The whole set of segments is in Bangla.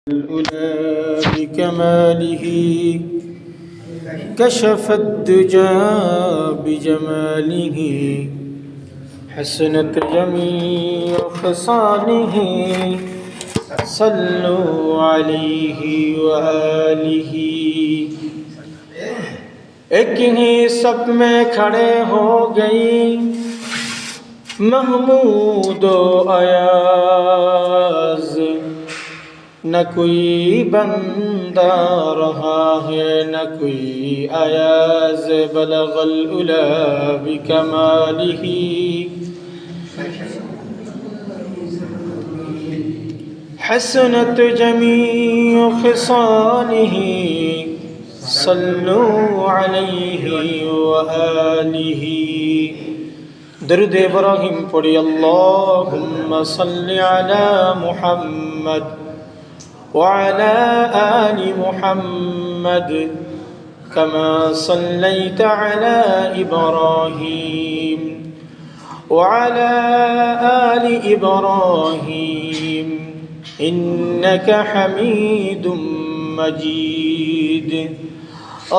الأولى بكماله كشف الدجى بجماله حسنت جميع خصاله صلوا عليه وآله एक ही सब में खड़े हो गई महमूद अयाज न कोई बंदा रहा है न कोई अयाज बलगल उला बिकमालिही हसनत जमीउ खिसालिही सल्लु अलैहि व आलिही दरूद इब्राहिम पढ़ी अल्लाहुम्मा सल्लि अला मुहम्मद व अला आलि मुहम्मद कमा सल्लैता अला इब्राहिम व अला आलि इब्राहिम इन्नका हमीदुम मजीद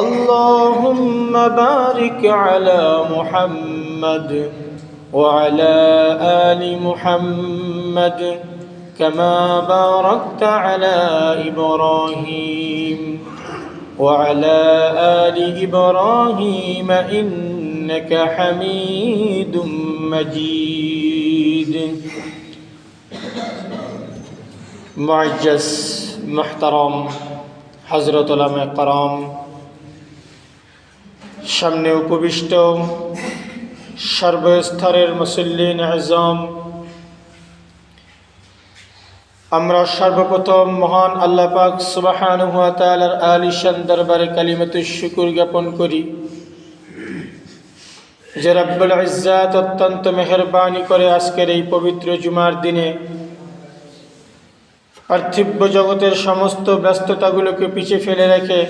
अल्लाहुम्मा बारिक अला मुहम्मद व अला आलि मुहम्मद कमा बारकता अला इब्राहिम व अला आलि इब्राहिम इन्नका हमीदुम मजीद। मुअज्जज़ मुहतरम हज़रत उलमा कराम सामने उपविष्ट सर्वस्तरेर मुसल्लिन आज़म আমরা সর্বপ্রথম মহান আল্লাহ পাক সুবহানাহু ওয়া তাআলার আলিশান দরবারে কালিমাতুশ শুকর জ্ঞাপন করি যে রব্বুল ইজ্জাত অত্যন্ত মেহেরবানি করে আজকের এই পবিত্র জুমার দিনে পার্থিব জগতের সমস্ত ব্যস্ততাগুলোকে পিছে ফেলে রেখে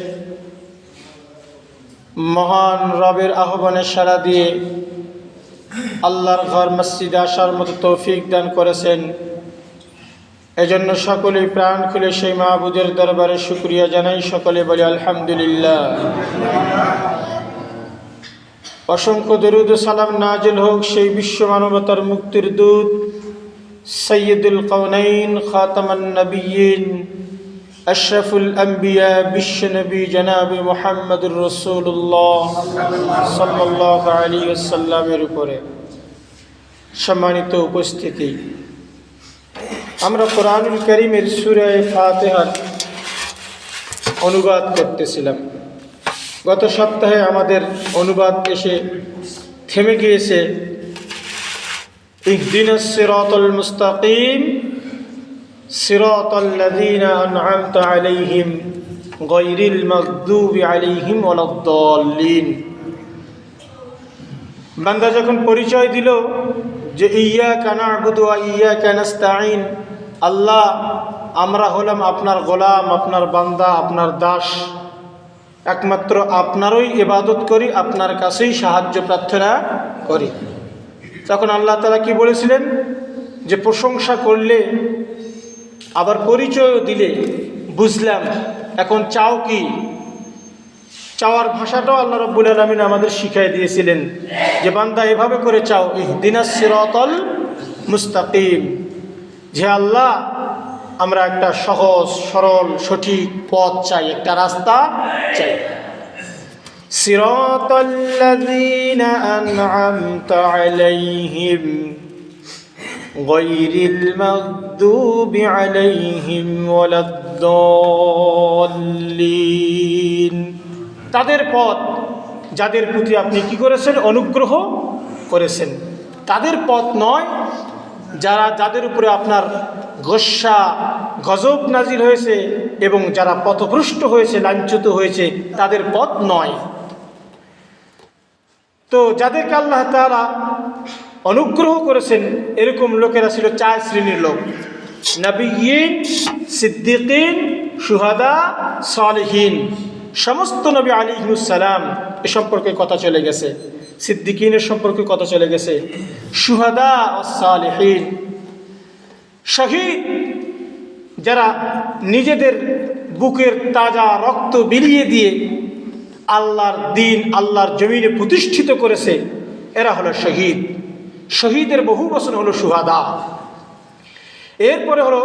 মহান রবের আহ্বানে সাড়া দিয়ে আল্লাহর ঘর মসজিদে আসার মতো তৌফিক দান করেছেন। এজন্য সকলেই প্রাণ খুলে সেই মাহবুদের দরবারে শুকরিয়া জানাই, সকলে বলি আলহামদুলিল্লাহ। অসংখ্য দরুদ ও সালাম নাজিল হোক সেই বিশ্ব মানবতার মুক্তির দূত সৈয়দুল কাউনাইন খাতামান নবিয়্যিন আশরাফুল আম্বিয়া বিশ্বনবী জনাব মুহাম্মদুর রাসূলুল্লাহ সাল্লাল্লাহু আলাইহি ওয়াসাল্লামের উপরে। সম্মানিত উপস্থিতি, আমরা কোরআনুল কারীমের সূরা ফাতিহার অনুবাদ করতেছিলাম। গত সপ্তাহে আমাদের অনুবাদ এসে থেমে গিয়েছে ইহদিনাস সিরাতাল মুস্তাকিম সিরাতাল্লাযীনা আন'আমতা আলাইহিম গায়রিল মাগদুবি আলাইহিম ওয়ালাদ-দাল্লিন। বান্দা যখন পরিচয় দিল যে ইয়্যাকা না'বুদু ওয়া ইয়্যাকা নাস্তাঈন, আল্লাহ আমরা হলাম আপনার গোলাম, আপনার বান্দা, আপনার দাস, একমাত্র আপনারই ইবাদত করি, আপনার কাছেই সাহায্য প্রার্থনা করি, তখন আল্লাহ তাআলা কি বলেছিলেন যে প্রশংসা করলে আবার পরিচয়ও দিলে বুঝলাম, এখন চাও কি? চাওয়ার ভাষাটাও আল্লাহ রাব্বুল আলামিন আমাদের শিখিয়ে দিয়েছিলেন যে বান্দা এভাবে করে চাও, ইহদিনাস সিরাতাল মুস্তাকিম, যে আল্লাহ আমরা একটা সহজ সরল সঠিক পথ চাই, একটা রাস্তা চাই। সিরাতাল্লাযীনা আন'আমতা আলাইহিম গায়রিল মাগদুবি আলাইহিম ওয়ালাদ-দাল্লিন, তাদের পথ যাদের প্রতি আপনি কি করেছেন? অনুগ্রহ করেছেন। তাদের পথ নয় যাদের উপরে আপনার গোসা গজব নাজিল হয়েছে এবং যারা পথভ্রষ্ট হয়েছে, লাঞ্ছিত হয়েছে, তাদের পথ নয়। তো যাদেরকে আল্লাহ তাআলা অনুগ্রহ করেছেন এরকম লোকেরা ছিল 4 শ্রেণীর লোক: নবিয়্যিন, সিদ্দিকিন, শুহাদা, সালেহিন। সমস্ত নবী আলাইহিস সালাম এ সম্পর্কে কথা চলে গেছে, সিদ্দিকিনের সম্পর্কে কথা চলে গেছে, শুহাদা ও সালেহিন, শহীদ যারা নিজেদের বুকের তাজা রক্ত বিলিয়ে দিয়ে আল্লাহর দ্বীন আল্লাহর জমিনে প্রতিষ্ঠিত করেছে, এরা হলো শহীদ। শহীদের বহু বচন হলো শুহাদা। এরপরে হলো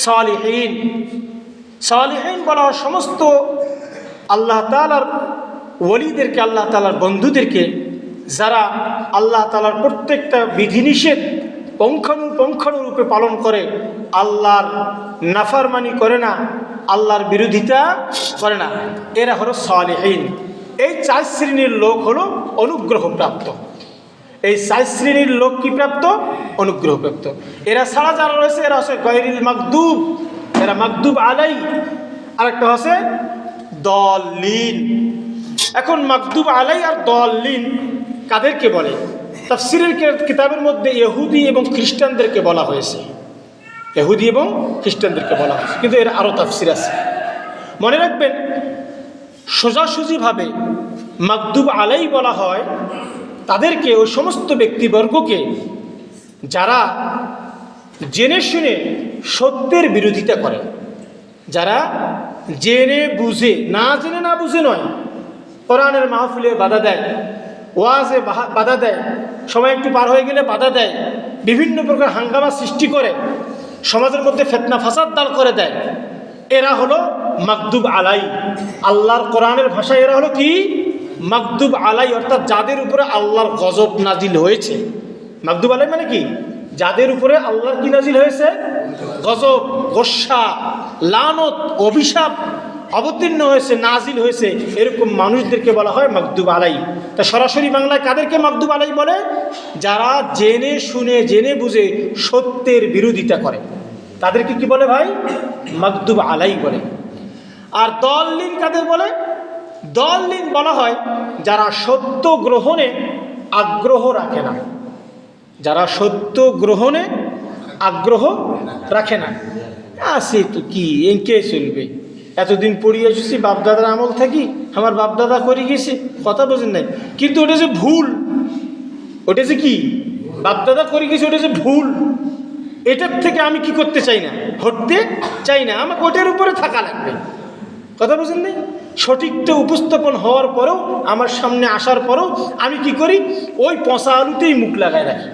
সালিহিন। সালিহিন বলা হয় সমস্ত আল্লাহ তাআলার ওলিদেরকে, আল্লাহ তাআলার বন্ধুদেরকে, যারা আল্লাহ তাআলার প্রত্যেকটা বিধিনিষেধ পুঙ্খানুপুঙ্খানুরূপে পালন করে, আল্লাহর নাফরমানি করে না, আল্লাহর বিরোধিতা করে না, এরা হলো সালিহিন। এই 4 শ্রেণীর লোক হলো অনুগ্রহপ্রাপ্ত। এই 4 শ্রেণীর লোক কি প্রাপ্ত? অনুগ্রহপ্রাপ্ত। এরা ছাড়া যারা রয়েছে এরা হচ্ছে গায়রিল মাগদুব, এরা মাগদুব আলাই। আরেকটা হচ্ছে দলিন। এখন মাগদুব আলাই আর দলিন কাদেরকে বলে? তাফসীরের কিতাবের মধ্যে ইহুদি এবং খ্রিস্টানদেরকে বলা হয়েছে, ইহুদি এবং খ্রিস্টানদেরকে বলা হয়েছে, কিন্তু এর আরও তাফসীর আছে। মনে রাখবেন, সোজাসুজিভাবে মাগদুব আলাই বলা হয় তাদেরকে, ওই সমস্ত ব্যক্তিবর্গকে যারা জেনে শুনে সত্যের বিরোধিতা করে, যারা জেনে বুঝে, না জেনে না বুঝে নয়, কোরআনের মাহফিলে বাধা দেয়, ওয়াজে বাধা দেয়, সময় একটু পার হয়ে গেলে বাধা দেয়, বিভিন্ন প্রকার হাঙ্গামা সৃষ্টি করে, সমাজের মধ্যে ফিতনা ফাসাদ দাঁড় করে দেয়, এরা হলো মাগদুব আলাই। আল্লাহর কোরআনের ভাষায় এরা হলো কি? মাগদুব আলাই, অর্থাৎ যাদের উপরে আল্লাহর গজব নাজিল হয়েছে। মাগদুব আলাই মানে কি? যাদের উপরে আল্লাহর কি নাজিল হয়েছে? গজব, গোস্বা, লানত, অভিশাপ অবতীর্ণ হয়েছে, নাজিল হয়েছে, এরকম মানুষদেরকে বলা হয় মাগদুব আলাই। তা সরাসরি বাংলায় কাদেরকে মাগদুব আলাই বলে? যারা জেনে শুনে, জেনে বুঝে সত্যের বিরোধিতা করে, তাদেরকে কি বলে ভাই? মাগদুব আলাই বলে। আর দলিন কাদের বলে? দলিন বলা হয় যারা সত্য গ্রহণে আগ্রহ রাখে না, যারা সত্য গ্রহণে আগ্রহ রাখে না। আসে তো কি, এঁকে চলবে, এতদিন পড়িয়ে এসেছি, বাপদাদার আমল থাকি, আমার বাপদাদা করে গেছে, কথা বোঝেন নাই, কিন্তু ওটা যে ভুল, ওটা যে কি বাপদাদা করে গেছে, ওটা যে ভুল, এটার থেকে আমি কি করতে চাই না, হটতে চাই না, আমাকে ওটার উপরে থাকা লাগবে, কথা বোঝেন নাই। সঠিকটা উপস্থাপন হওয়ার পরেও, আমার সামনে আসার পরেও আমি কি করি? ওই পচা আলুতেই মুখ লাগায় রাখি।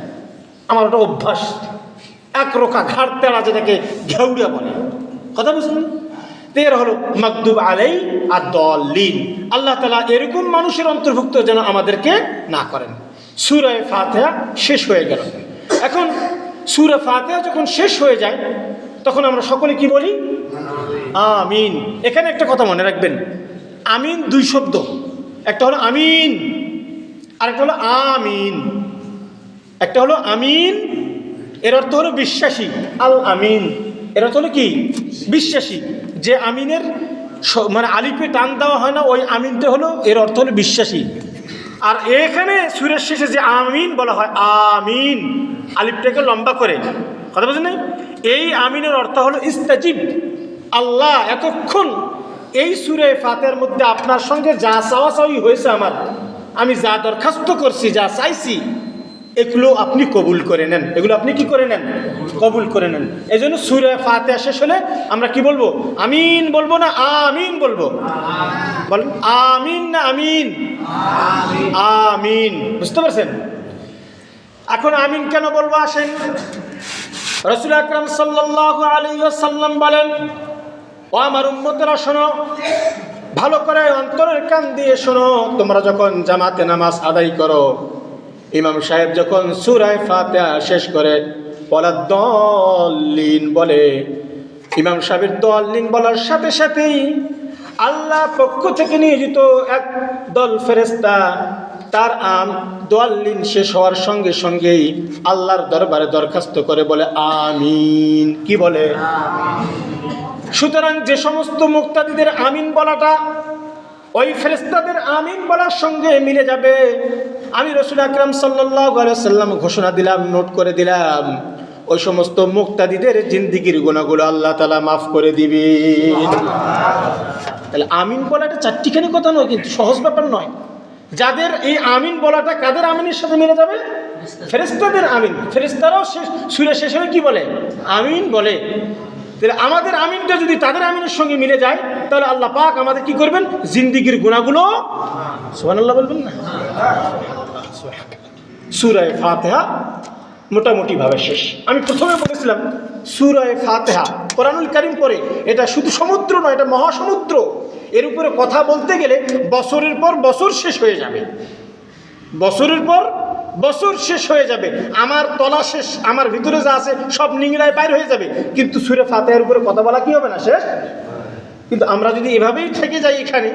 আমার ওটা অভ্যাস, একরোখা ঘাড় তেড়া, যেটাকে ঘেউড়া বলে, কথা বুঝলেন? এর হলো মাগদুব আলাই আর দলিন। আল্লাহ তাআলা এরকম মানুষের অন্তর্ভুক্ত যেন আমাদেরকে না করেন। সূরা ফাতিহা শেষ হয়ে গেল। এখন সূরা ফাতিহা যখন শেষ হয়ে যায়, তখন আমরা সকলে কি বলি? আমিন। এখানে একটা কথা মনে রাখবেন, আমিন 2 শব্দ, একটা হলো আমিন, আরেকটা হলো আমিন। একটা হলো আমিন, এর অর্থ হলো বিশ্বাসী, আল আমিন, এর অর্থ হলো কি? বিশ্বাসী। যে আমিনের মানে আলিফে টান দেওয়া হয় না, ওই আমিনটা হলো, এর অর্থ হলো বিশ্বাসী। আর এখানে সূরার শেষে যে আমিন বলা হয়, আমিন, আলিফটাকে লম্বা করে, কথা বলছেন না? এই আমিনের অর্থ হলো ইস্তাজিব। আল্লাহ এতক্ষণ এই সূরা ফাতিহার মধ্যে আপনার সঙ্গে যা চাওয়াচাওয়ি হয়েছে, আমি যা দরখাস্ত করছি, যা চাইছি, এগুলো আপনি কবুল করে নেন। এগুলো আপনি কি করে নেন? কবুল করে নেন। এই জন্য সূরা ফাতিহা শেষ হলে আমরা কি বলবো? আমিন বলবো না আমিন বলবো? বলেন আমিন না আমিন? আমিন। বুঝতে পারছেন? এখন আমিন কেন বলবো আসেন। রাসূল আকরাম সাল্লাল্লাহু আলাইহি ওয়াসাল্লাম বলেন, ও আমার উম্মতেরা শোনো, ভালো করে অন্তরের কান দিয়ে শোনো, তোমরা যখন জামাতে নামাজ আদায় করো, ইমাম সাহেব যখন সূরা ফাতিহা শেষ করে ওয়ালাদ-দাল্লিন বলে, ইমাম সাহেবের দলিন বলার সাথে সাথেই আল্লাহ পক্ষ থেকে নিয়োজিত এক দল ফেরেশতা তার দলিন শেষ হওয়ার সঙ্গে সঙ্গেই আল্লাহর দরবারে দরখাস্ত করে, বলে আমিন। কি বলে? সুতরাং যে সমস্ত মুক্তাদিদের আমিন বলাটা ওই ফেরেশতাদের আমিন বলার সঙ্গে মিলে যাবে, আমি রাসূল আকরাম সাল্লাল্লাহু আলাইহি ওয়াসাল্লাম ঘোষণা দিলাম, নোট করে দিলাম, ওই সমস্ত মুক্তাদিদের জিন্দেগির গুনাহগুলো আল্লাহ তাআলা মাফ করে দিবেন। তাহলে আমিন বলাটা চারটিখানি কথা নয়, কিন্তু সহজ ব্যাপার নয়। যাদের এই আমিন বলাটা কাদের আমিনের সাথে মিলে যাবে? ফেরেশতাদের আমিন। ফেরেশতারাও সূরা শেষ হয়ে কি বলে? আমিন বলে। তাহলে আমাদের আমিনটা যদি তাদের আমিনের সঙ্গে মিলে যায় তাহলে আল্লাহ পাক আমাদের কি করবেন, জিন্দিগির গুনাহগুলো, সুবহানাল্লাহ বলবেন না? সূরা ফাতিহা মোটামুটি ভাবে শেষ। আমি প্রথমে বলেছিলাম সূরা ফাতিহা কোরআনুল কারীম পড়ে এটা শুধু সমুদ্র নয়, এটা মহাসমুদ্র। এর উপরে কথা বলতে গেলে বছরের পর বছর শেষ হয়ে যাবে, বছরের পর বছর শেষ হয়ে যাবে, আমার তলা শেষ, আমার ভিতরে যা আছে সব নিংড়ায় বাইর হয়ে যাবে, কিন্তু সূরা ফাতিহার উপরে কথা বলা কি হবে না, শেষ। কিন্তু আমরা যদি এভাবেই থেকে যাই এখানে,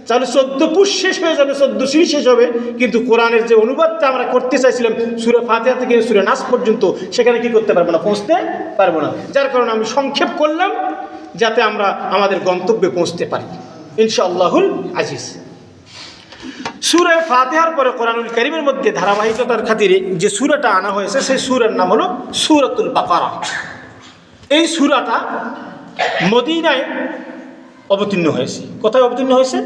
তাহলে 14 পুষ শেষ হয়ে যাবে, 14 সিঁড়ি শেষ হবে, কিন্তু কোরআনের যে অনুবাদটা আমরা করতে চাইছিলাম সূরা ফাতিহা থেকে সূরা নাস পর্যন্ত, সেখানে কি করতে পারবো না, পৌঁছতে পারবো না। যার কারণে আমি সংক্ষেপ করলাম যাতে আমরা আমাদের গন্তব্যে পৌঁছতে পারি ইনশাআল্লাহুল আজিজ। সূরা ফাতিহার পরে কোরআনুল কারীমের মধ্যে ধারাবাহিকতার খাতিরে যে সূরাটা আনা হয়েছে সেই সূরার নাম হলো সূরাতুল বাকারা। এই সূরাটা মদিনায় অবতীর্ণ হয়েছে। কোথায় অবতীর্ণ হয়েছে?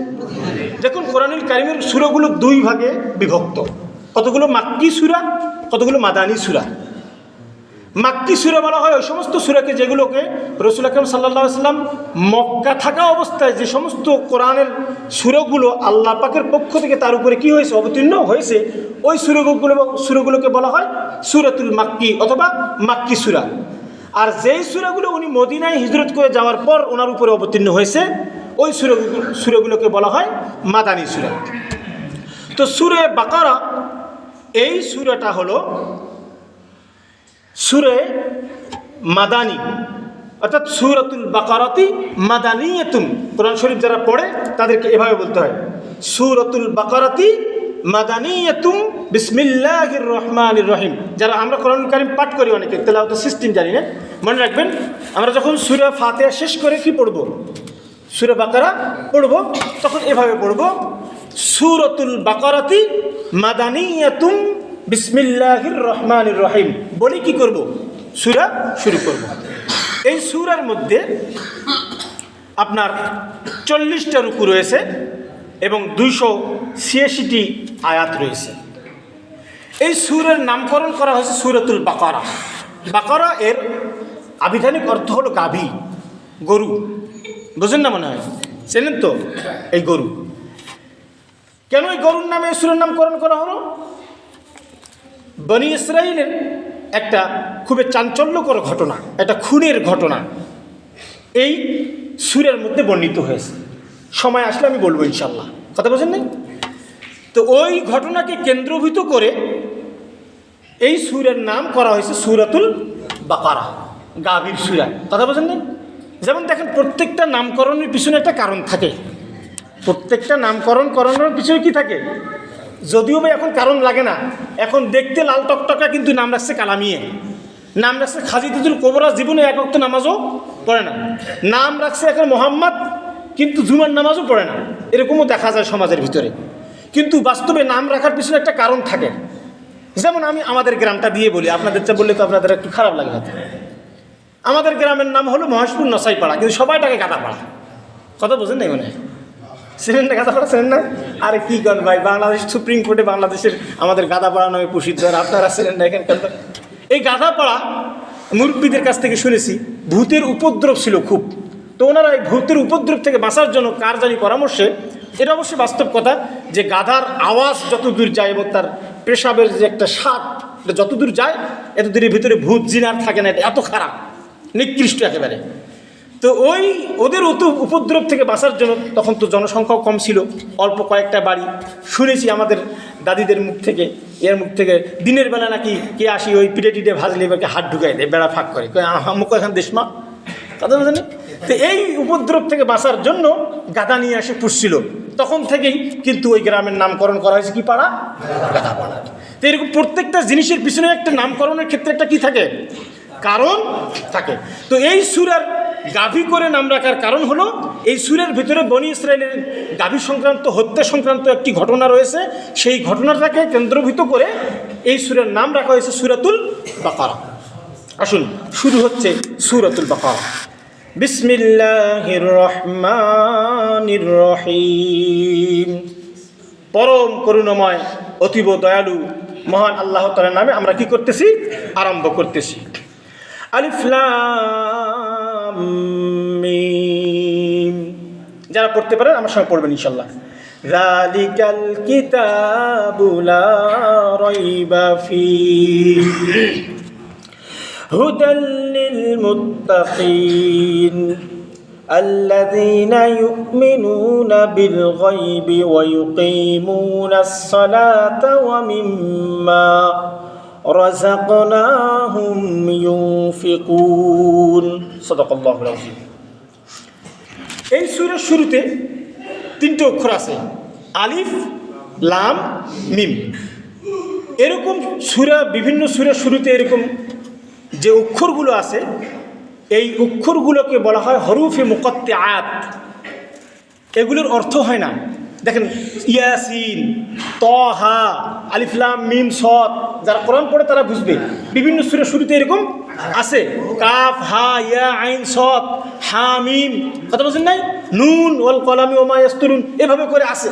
দেখুন, কোরআনুল কারীমের সূরাগুলো দুই ভাগে বিভক্ত, কতগুলো মাক্কি সূরা, কতগুলো মাদানী সূরা। মাক্কি সূরা বলা হয় ওই সমস্ত সূরাকে যেগুলোকে রাসূল আকরাম সাল্লাল্লাহু আলাইহি ওয়াসাল্লাম মক্কা থাকা অবস্থায় যে সমস্ত কোরআনের সূরাগুলো আল্লাহ পাকের পক্ষ থেকে তার উপরে কি হয়েছে, অবতীর্ণ হয়েছে, ওই সূরাগুলোকে বলা হয় সূরাতুল মাক্কি অথবা মাক্কি সূরা। আর যেই সূরাগুলো উনি মদিনায় হিজরত করে যাওয়ার পর ওনার উপরে অবতীর্ণ হয়েছে ওই সূরাগুলোকে বলা হয় মাদানী সূরা। তো সূরা বাকারা, এই সূরাটা হলো সূরা মাদানী, অর্থাৎ সূরাতুল বাকারাতি মাদানিয়াতুন। কোরআন শরীফ যারা পড়ে তাদেরকে এভাবে বলতে হয়, সূরাতুল বাকারাতি মাদানিয়াতুম বিসমিল্লাহির রহমানির রহিম। যারা আমরা কোরআন কারীম পাঠ করি, অনেকে তেলাওয়াত সিস্টেম জানি না, মনে রাখবেন আমরা যখন সূরা ফাতিহা শেষ করে কি পড়ব, সূরা বাকারা পড়ব, তখন এভাবে পড়ব, সূরাতুল বাকারাতি মাদানিয়াতুম বিসমিল্লাহির রহমানির রহিম বলি কি করব, সূরা শুরু করব। এই সূরার মধ্যে আপনার 40টা রুকু রয়েছে এবং 286টি আয়াত রয়েছে। এই সূরার নামকরণ করা হয়েছে সূরাতুল বাকারা। বাকারা এর আবিধানিক অর্থ হলো গাভী, গরু। বুঝেন না মনে হয়, চেনেন তো এই গরু। কেন এই গরুর নামে এই সূরার নামকরণ করা হলো? বনি ইসরাইলের একটা খুবই চাঞ্চল্যকর ঘটনা, একটা খুনের ঘটনা এই সূরার মধ্যে বর্ণিত হয়েছে। সময় আসলে আমি বলবো ইনশাল্লাহ, কথা বোঝেন নাই? তো ওই ঘটনাকে কেন্দ্রভূত করে এই সূরার নাম করা হয়েছে সূরাতুল বাকারা, গাভীর সূরা। কথা বোঝেন নাই? যেমন দেখেন, প্রত্যেকটা নামকরণের পিছনে একটা কারণ থাকে, প্রত্যেকটা নামকরণ করানোর পিছনে কি থাকে, যদিও বা এখন কারণ লাগে না, এখন দেখতে লাল টকটকা, কিন্তু নাম রাখছে কালামিয়ে, নাম রাখছে খাজিদুল কোবরা, জীবনে এক ওয়াক্ত নামাজও পড়ে না, নাম রাখছে এখন মোহাম্মদ, কিন্তু জুমার নামাজও পড়ে না, এরকমও দেখা যায় সমাজের ভিতরে। কিন্তু বাস্তবে নাম রাখার পিছনে একটা কারণ থাকে। যেমন আমি আমাদের গ্রামটা দিয়ে বলি, আপনাদেরটা বললে তো আপনাদের একটু খারাপ লাগে হয়তো। আমাদের গ্রামের নাম হলো মহেশপুর নসাইপাড়া, কিন্তু সবাই টাকে গাদাপাড়া। কথা বোঝেন নাই মনে হয়? চেনেন না গাদাপাড়া? চেনেন না? আরে কী করেন ভাই, বাংলাদেশ সুপ্রিম কোর্টে বাংলাদেশের আমাদের গাদাপাড়া নামে প্রসিদ্ধ, আর আপনারা চেনেন না এখানকার। এই গাদাপাড়া মুরব্বীদের কাছ থেকে শুনেছি ভূতের উপদ্রব ছিল খুব। তো ওনারা এই ভূতের উপদ্রব থেকে বাঁচার জন্য কার জানি পরামর্শে, এটা অবশ্যই বাস্তব কথা, যে গাধার আওয়াজ যত দূর যায় এবং তার পেশাবের যে একটা স্বাদ যত দূর যায়, এত দূরের ভিতরে ভূত জিনার থাকে না, এটা এত খারাপ, নিকৃষ্ট একেবারে। তো ওই ওদের উপদ্রব থেকে বাঁচার জন্য, তখন তো জনসংখ্যাও কম ছিল, অল্প কয়েকটা বাড়ি। শুনেছি আমাদের দাদিদের মুখ থেকে, এর মুখ থেকে, দিনের বেলা নাকি কে আসি ওই পিঠে টিটে ভাজলে এবারকে হাত ঢুকাই দেয়, বেড়া ফাঁক করে, মুখ এখান দেশমা, কথা বোঝেনি? তো এই উপদ্রব থেকে বাঁচার জন্য গাধা নিয়ে এসে পুষছিল। তখন থেকেই কিন্তু ওই গ্রামের নামকরণ করা হয়েছে কি পাড়া, গাধা পাড়া। তো এরকম প্রত্যেকটা জিনিসের পিছনে একটা নামকরণের ক্ষেত্রে একটা কি থাকে, কারণ থাকে। তো এই সূরার গাভী করে নাম রাখার কারণ হলো, এই সূরার ভিতরে বনি ইসরায়েলের গাভী সংক্রান্ত, হত্যা সংক্রান্ত একটি ঘটনা রয়েছে। সেই ঘটনাটাকে কেন্দ্রভূত করে এই সূরার নাম রাখা হয়েছে সূরাতুল বাকারা। আসুন, শুরু হচ্ছে সূরাতুল বাকারা। বিসমিল্লাহির রহমানির রহিম। পরম করুণাময়, অতীব দয়ালু মহান আল্লাহ তাআলার নামে আমরা কি করতেছি, আরম্ভ করতেছি। আলিফ লাম মিম। যারা পড়তে পারেন আমার সঙ্গে পড়বেন ইনশাআল্লাহ। যালিকাল কিতাবু লা রাইবা ফীহি হুদাল লিল মুত্তাকিন الذين يؤمنون بالغيب ويقيمون الصلاة ومما رزقناهم ينفقون صدق الله العظيم। এই সূরার শুরুতে তিনটে অক্ষর আছে, আলিফ, লাম, মিম। এরকম সূরা, বিভিন্ন সূরার শুরুতে এরকম যে অক্ষরগুলো আছে, এই অক্ষরগুলোকে বলা হয় হরুফে মুকাত্তিআত। এগুলোর অর্থ হয় না। দেখেন, ইয়াসিন, তহা, আলিফ লাম মিম সদ, যারা কোরআন পড়ে তারা বুঝবে। বিভিন্ন সূরার শুরুতে এরকম আছে, কাফ হা ইয়া আইন সদ হা মিম, কথা বলছেন নাই, নুন ওয়াল কলামি ওয়া মা ইয়াসতুরুন, এভাবে করে আছে।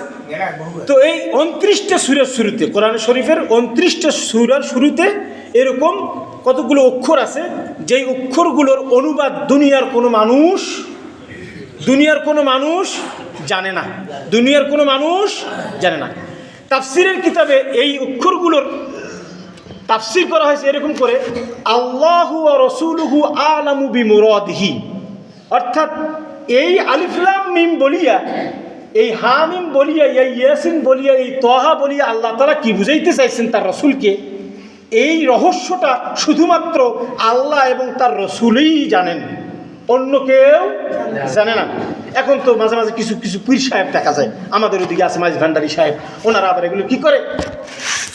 তো এই 29টা সূরার শুরুতে, কোরআন শরীফের 29টা সূরার শুরুতে এরকম কতগুলো অক্ষর আছে, যেই অক্ষরগুলোর অনুবাদ দুনিয়ার কোনো মানুষ জানে না, দুনিয়ার কোনো মানুষ জানে না। তাফসিরের কিতাবে এই অক্ষরগুলোর তাফসির করা হয়েছে এরকম করে, আল্লাহু ওয়া রাসূলুহু আ'লামু বিমুরাদিহি। অর্থাৎ এই আলিফ লাম মিম বলিয়া, এই হামিম বলিয়া, এই ইয়াসিন বলিয়া, এই তহা বলিয়া আল্লাহ তাআলা কি বুঝাইতে চাইছেন তার রাসূলকে, এই রহস্যটা শুধুমাত্র আল্লাহ এবং তার রাসূলই জানেন, অন্য কেউ জানে না। এখন তো মাঝে মাঝে কিছু কিছু পীর সাহেব দেখা যায়, আমাদের ওদিকে আছে মাইজ ভান্ডারী সাহেব, ওনারা আবার এগুলো কি করে,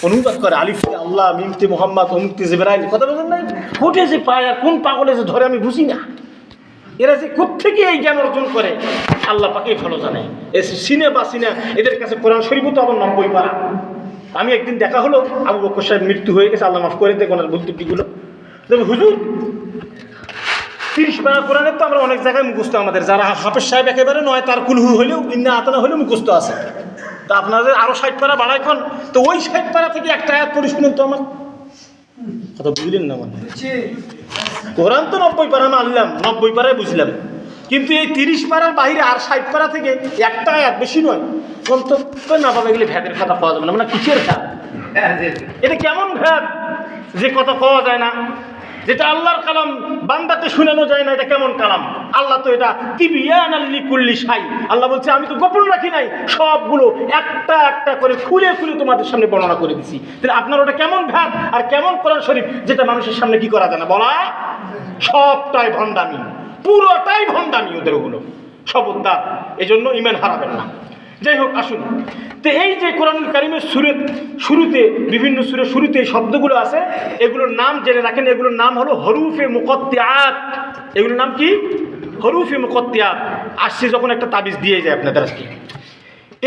অনুবাদ করে, আলিফে আল্লাহ, মিমতে মোহাম্মদ, অমুকতে জিবরাইল, কথা বলেন নাই, কোটে যে পায় আর কোন পাগলে যে ধরে আমি বুঝি না। এরা যে কোত্থেকে এই জ্ঞান অর্জন করে আল্লাহ পাকেই ভালো জানে। সিনে বা সিনা এদের কাছে কোরআন শরীফও তো আবার 90 পারা। আমি একদিন দেখা হলো, আবু বকর সাহেব মৃত্যু হয়ে গেছে, আল্লাহ মাফ করে দেখ ওনার ভুলত্রুটিগুলো। তবে হুজুর 30 পারা কোরআনের তো আমরা অনেক জায়গায় মুখস্থ, আমাদের যারা হাফেজ সাহেব একেবারে নয়, তার কুলহু হলেও ইন্না আতানা হলেও মুখস্থ আছে। তা আপনাদের আরও 60 পারা বাড়াইখন, তো ওই 60 পারা থেকে একটা আয়াত পড়ে শুনুন তো আমার কথা, বুঝলেন না? মানে কোরআন তো 90 পারা মানলাম, 90 পারায় বুঝলাম, কিন্তু এই 30 পারার বাইরে আর 60 পারা থেকে একটা আয়াত, বেশি নয়, গন্তব্য না পাবে গেলে ভেদের খাতা পাওয়া যাবে না। মানে কিসের খাত এটা, কেমন ভেদ যে কথা পাওয়া যায় না, যেটা আল্লাহর কালাম বান্দাকে শুনানো যায় না, এটা কেমন কালাম? আল্লাহ তো এটা তিবিয়ানাল লিকুল্লি শাই, আল্লাহ বলছে আমি তো গোপন রাখি নাই, সবগুলো একটা একটা করে খুলে খুলে তোমাদের সামনে বর্ণনা করে দিছি। তাহলে আপনার ওটা কেমন ভেদ আর কেমন কোরআন শরীফ যেটা মানুষের সামনে কি করা যায় না বলা? সবটাই ভণ্ডামি, পুরোটাই ভণ্ডামি ওদের ওগুলো, খবরদার, এজন্য ঈমান হারাবেন না। যাই হোক, আসুন তো এই যে কোরআনুল কারীমের শুরুতে, বিভিন্ন সূরার শুরুতে এই শব্দগুলো আছে, এগুলোর নাম জেনে রাখেন। এগুলোর নাম হলো হরুফে মুকাত্তিআত। এগুলোর নাম কি? হরুফে মুকাত্তিআত। আসছে যখন একটা তাবিজ দিয়ে যায় আপনাদের আজকে,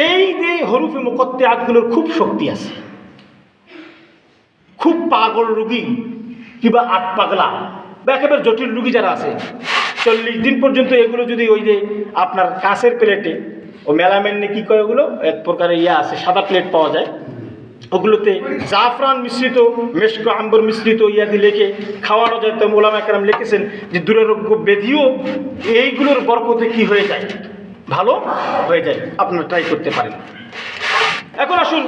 এই যে হরুফে মুকাত্তিআতগুলোর খুব শক্তি আছে। খুব পাগল রুগী কিংবা আটপাগলা বা একেবারে জটিল রুগী যারা আছে, 40 দিন পর্যন্ত এগুলো যদি ওই যে আপনার কাঁচের প্লেটে, ও মেলামেন কি কয়, ওগুলো এক প্রকারের আছে, সাদা প্লেট পাওয়া যায়, ওগুলোতে জাফরান মিশ্রিত, মেশক আম্বর মিশ্রিত ইয়াদি লেখে খাওয়ানো যায়। তো ওলামা কেরাম লিখেছেন যে দুরারোগ্য ব্যাধিও এইগুলোর বরকতে কি হয়ে যায়, ভালো হয়ে যায়। আপনারা ট্রাই করতে পারেন। এখন আসুন,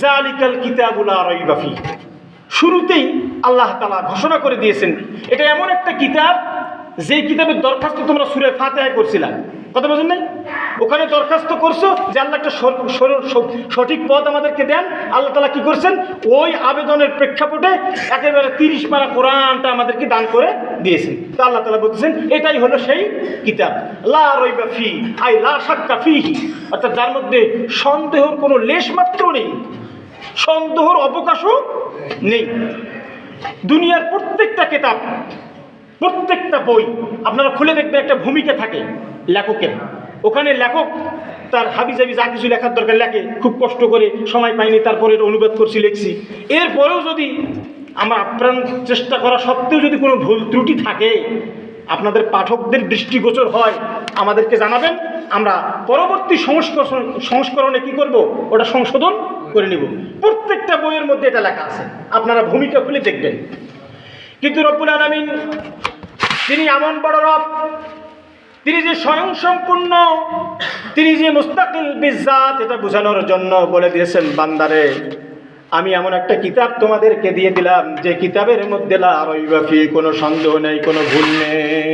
যালিকাল কিতাবু লা রাইবা ফীহি, শুরুতেই আল্লাহ তাআলা ঘোষণা করে দিয়েছেন এটা এমন একটা কিতাব, যে কিতাবের দরখাস্ত তোমরা সূরা ফাতিহায় করছিলা, কথা বলেন নাই? ওখানে দরখাস্ত করছো যে আল্লাহ একটা সঠিক পথ আমাদেরকে দেন। আল্লাহ তাআলা কি করছেন, ওই আবেদনের প্রেক্ষাপটে একেবারে 30 পারা কোরআনটা আমাদেরকে দান করে দিয়েছেন। তো আল্লাহ তাআলা বলতেছেন এটাই হলো সেই কিতাব, লা রাইবা ফীহি, আই লা শাক্কা ফীহি, অর্থাৎ যার মধ্যে সন্দেহের কোনো লেশ মাত্র নেই, সন্দেহের অবকাশও নেই। দুনিয়ার প্রত্যেকটা কিতাব, প্রত্যেকটা বই আপনারা খুলে দেখবেন একটা ভূমিকা থাকে লেখকের। ওখানে লেখক তার হাবিজাবি যা কিছু লেখার দরকার লেখে, খুব কষ্ট করে, সময় পাইনি, তারপরে অনুবাদ করছি, লিখছি। এরপরেও যদি আমরা আপ্রাণ চেষ্টা করা সত্ত্বেও যদি কোনো ভুল ত্রুটি থাকে, আপনাদের পাঠকদের দৃষ্টিগোচর হয়, আমাদেরকে জানাবেন। আমরা পরবর্তী সংস্করণে কি করব, ওটা সংশোধন করে নিব। প্রত্যেকটা বইয়ের মধ্যে এটা লেখা আছে, আপনারা ভূমিকা খুলে দেখবেন। কিন্তু রব্বুল আলামিন তিনি এমন বড় রব, তিনি যে স্বয়ংসম্পূর্ণ, তিনি যে মুস্তাকিল বিজাত, এটা বোঝানোর জন্য বলে দিয়েছেন, বান্দারে আমি এমন একটা কিতাব তোমাদেরকে দিয়ে দিলাম যে কিতাবের মধ্যে লা রাইবা ফি, কোনো সন্দেহ নেই, কোনো ভুল নেই।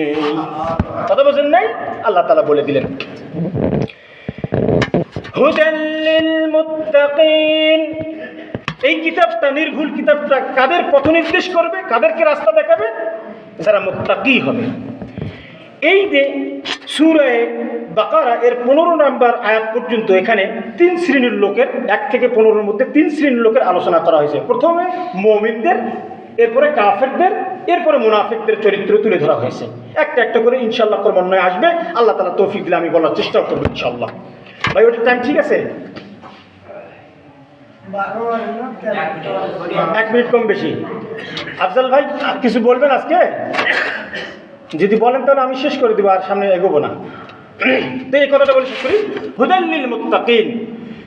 কথা বোঝেন নাই? আল্লাহ তাআলা বলে দিলেন হুদাল লিল মুত্তাকিন। এই কিতাবটা, নির্ভুল কিতাবটা কাদের পথ নির্দেশ করবে, কাদেরকে রাস্তা দেখাবে? যারা মুত্তাকি হবে। এই যে সূরা বাকারা এর 15 নম্বর আয়াত পর্যন্ত এখানে 3 শ্রেণীর লোকের, 1 থেকে 15-এর মধ্যে 3 শ্রেণীর লোকের আলোচনা করা হয়েছে। প্রথমে মুমিনদের, এরপরে কাফেরদের, এরপরে মুনাফিকদের চরিত্র তুলে ধরা হয়েছে। একটা একটা করে ইনশাআল্লাহ ক্রমান্বয়ে আসবে। আল্লাহ তাআলা তৌফিক দিলে আমি বলার চেষ্টা করব ইনশাআল্লাহ। ভাই ওটার টাইম ঠিক আছে? 1 মিনিট কম বেশি। আফজাল ভাই কিছু বলবেন আজকে? যদি বলেন তাহলে আমি শেষ করে দেবো, আর সামনে এগোবো না। তো এই কথাটা বলে শেষ করি। হুদাল লিল মুত্তাকিন,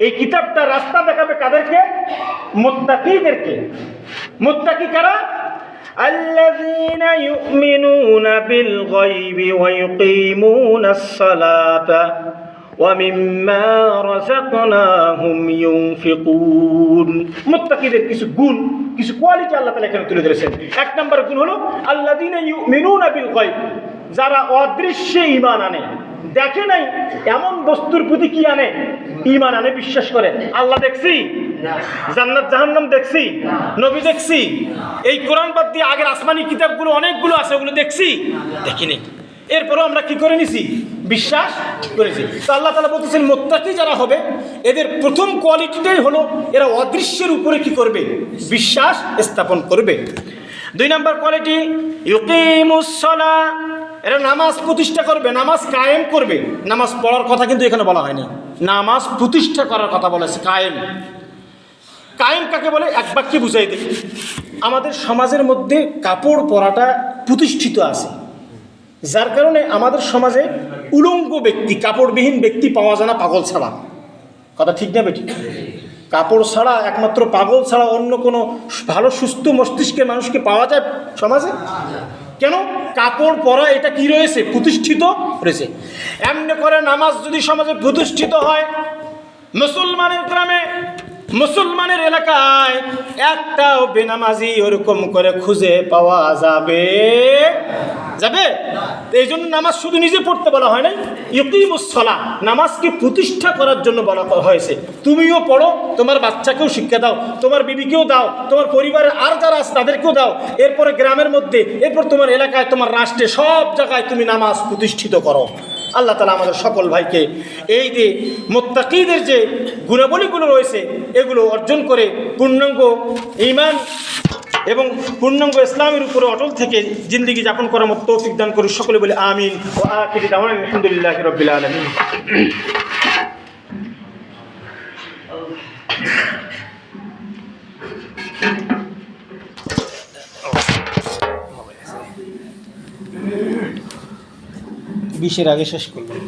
এই কিতাবটা রাস্তা দেখাবে কাদেরকে? মুত্তাকিদেরকে। মুত্তাকি কারা? আল্লাযীনা ইউমিনুনা বিল গায়বি ওয়া ইউকিমুনাস সালাতা ওয়া মিম্মা রাযাকনাহুম ইউনফিকুন। মুত্তাকিদের কিছু গুণ, কিছু কোয়ালিটি আল্লাহ তাআলা এখানে তুলে ধরেছেন। 1 নম্বর গুণ হলো আল্লাযীনা ইউমিনুনা বিল গায়ব, যারা অদৃশ্যে ঈমান আনে, দেখে নাই এমন বস্তুর প্রতি কি আনে? ঈমান আনে, বিশ্বাস করে। আল্লাহ দেখছি, জান্নাত জাহান্নাম দেখছি, নবী দেখছি, এই কোরআন বাদ দিয়ে আগের আসমানি কিতাবগুলো অনেকগুলো আছে, ওগুলো দেখছি? দেখিনি। এরপরও আমরা কি করে নিছি? বিশ্বাস করেছি। তো আল্লাহ তাআলা বলতেছেন মুত্তাকি যারা হবে এদের প্রথম কোয়ালিটিটাই হলো এরা অদৃশ্যের উপরে কি করবে? বিশ্বাস স্থাপন করবে। 2 নম্বর কোয়ালিটি ইউকিমুস সালাহ, এরা নামাজ প্রতিষ্ঠা করবে, নামাজ কায়েম করবে। নামাজ পড়ার কথা কিন্তু এখানে বলা হয়নি, নামাজ প্রতিষ্ঠা করার কথা বলেছে। কায়েম, কায়েম কাকে বলে? এক বাক্যে বুঝাই দিই। আমাদের সমাজের মধ্যে কাপড় পরাটা প্রতিষ্ঠিত আছে, যার কারণে আমাদের সমাজে উলঙ্গ ব্যক্তি, কাপড়বিহীন ব্যক্তি পাওয়া যায় না পাগল ছাড়া। কথা ঠিক না বেটি? কাপড় ছাড়া, একমাত্র পাগল ছাড়া অন্য কোনো ভালো সুস্থ মস্তিষ্কের মানুষকে পাওয়া যায় সমাজে? কেন? কাপড় পরা এটা কি রয়েছে? প্রতিষ্ঠিত রয়েছে। এমনি করে নামাজ যদি সমাজে প্রতিষ্ঠিত হয়, মুসলমানের গ্রামে, মুসলমানের এলাকায় একটাও বেনামাজি ওরকম করে খুঁজে পাওয়া যাবে? যাবে? এই জন্য নামাজ শুধু নিজে পড়তে বলা হয় নাই, ইউকিমুস সালাহ, নামাজকে প্রতিষ্ঠা করার জন্য বলা হয়েছে। তুমিও পড়ো, তোমার বাচ্চাকেও শিক্ষা দাও, তোমার বিবিকেও দাও, তোমার পরিবারের আর যারা আছে তাদেরকেও দাও, এরপরে গ্রামের মধ্যে, এরপর তোমার এলাকায়, তোমার রাষ্ট্রে, সব জায়গায় তুমি নামাজ প্রতিষ্ঠিত করো। আল্লাহ তাআলা আমাদের সকল ভাইকে এই যে মুত্তাকিদের যে গুণাবলীগুলো রয়েছে এগুলো অর্জন করে পূর্ণাঙ্গ ঈমান এবং পূর্ণাঙ্গ ইসলামের উপরে অটল থেকে জিন্দেগি যাপন করার মতো তৌফিক দান করুন। সকলে বলে আমিন। ও আখিরি দাওয়ানা আলহামদুলিল্লাহি রাব্বিল আলামিন। বিশের আগে শেষ করলাম।